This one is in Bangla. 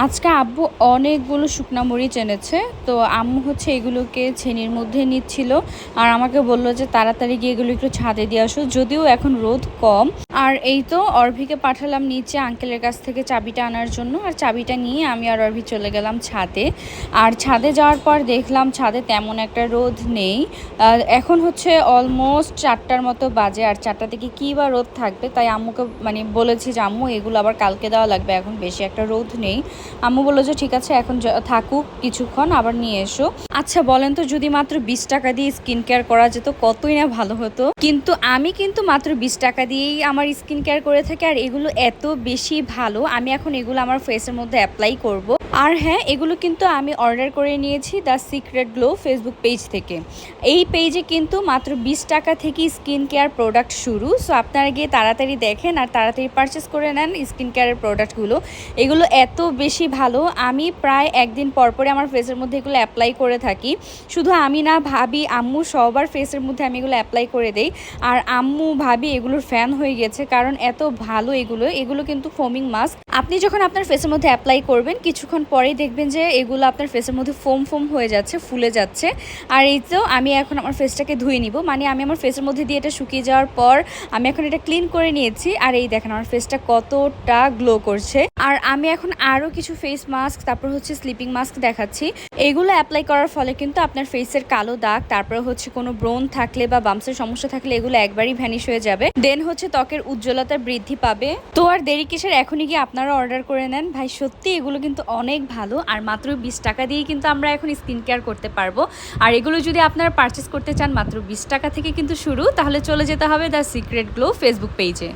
আজকে আব্বু অনেকগুলো শুকনা মরিচ এনেছে। তো আম্মু হচ্ছে এগুলোকে ছেনির মধ্যে নিচ্ছিল আর আমাকে বলল যে তাড়াতাড়ি গিয়ে এগুলো একটু ছাদে দিয়ে আসো, যদিও এখন রোদ কম। আর এই তো অর্ভিকে পাঠালাম নিচে আঙ্কেলের কাছ থেকে চাবিটা আনার জন্য, আর চাবিটা নিয়ে আমি আর অর্ভি চলে গেলাম ছাদে। আর ছাদে যাওয়ার পর দেখলাম ছাদে তেমন একটা রোদ নেই। এখন হচ্ছে অলমোস্ট 4টার মতো বাজে, আর 4টা থেকে কী বা রোদ থাকবে, তাই আম্মুকে বলেছি যে আম্মু এগুলো আবার কালকে দেওয়া লাগবে, এখন বেশি একটা রোদ নেই। আম্মু বললো যে ঠিক আছে এখন থাকুক কিছুক্ষণ, আবার নিয়ে এসো। আচ্ছা বলেন তো, যদি মাত্র 20 টাকা দিয়ে স্কিন কেয়ার করা যেত কতই না ভালো হতো। কিন্তু আমি মাত্র 20 টাকা দিয়েই আমার স্কিন কেয়ার করে থাকি, আর এগুলো এত বেশি ভালো। আমি এখন এগুলো আমার ফেসের মধ্যে অ্যাপ্লাই করব। আর হ্যাঁ, এগুলো কিন্তু আমি অর্ডার করে নিয়েছি the secret glow Facebook page থেকে। এই পেজে কিন্তু মাত্র 20 টাকা থেকে স্কিন কেয়ার প্রোডাক্ট শুরু। সো আপনারা গিয়ে তাড়াতাড়ি দেখেন আর তাড়াতাড়ি পারচেস করে নেন স্কিন কেয়ারের প্রোডাক্টগুলো। এগুলো এত বেশি ভালো, আমি প্রায় একদিন পরপরে আমার ফেসের মধ্যে এগুলো অ্যাপ্লাই করে থাকি। শুধু আমি না, ভাবি, আম্মু সবার ফেসের মধ্যে আমি এগুলো অ্যাপ্লাই করে দেই। আর আম্মু ভাবি এগুলোর ফ্যান হয়ে গেছে, কারণ এত ভালো এগুলো কিন্তু ফোমিং মাস্ক। আপনি যখন আপনার ফেসের মধ্যে অ্যাপ্লাই করবেন কিছুক্ষণ পরেই দেখবেন যে এগুলো আপনার ফেসের মধ্যে ফোম হয়ে যাচ্ছে, ফুলে যাচ্ছে। আর এই তো আমি এখন আমার ফেসটাকে ধুয়ে নিব, আমি আমার ফেসের মধ্যে দিয়ে এটা শুকিয়ে যাওয়ার পর আমি এখন এটা ক্লিন করে নিয়েছি। আর এই দেখেন আমার ফেসটা কতটা গ্লো করছে। আর আমি এখন আরও কিছু ফেস মাস্ক, তারপর হচ্ছে স্লিপিং মাস্ক দেখাচ্ছি। এগুলো অ্যাপ্লাই করার ফলে কিন্তু আপনার ফেসের কালো দাগ, তারপর হচ্ছে কোনো ব্রণ থাকলে বা বাম্পসের সমস্যা থাকলে এগুলো একবারই ভ্যানিশ হয়ে যাবে। দেন হচ্ছে ত্বকের উজ্জ্বলতা বৃদ্ধি পাবে। তো আর দেরি কিসের, এখনই গিয়ে আপনারা অর্ডার করে নেন। ভাই সত্যি এগুলো কিন্তু অনেক ভালো, আর মাত্র 20 টাকা দিয়েই কিন্তু আমরা এখন স্কিন কেয়ার করতে পারবো। আর এগুলো যদি আপনারা পারচেস করতে চান মাত্র 20 টাকা থেকে কিন্তু শুরু, তাহলে চলে যেতে হবে দ্য সিক্রেট গ্লো ফেসবুক পেজে।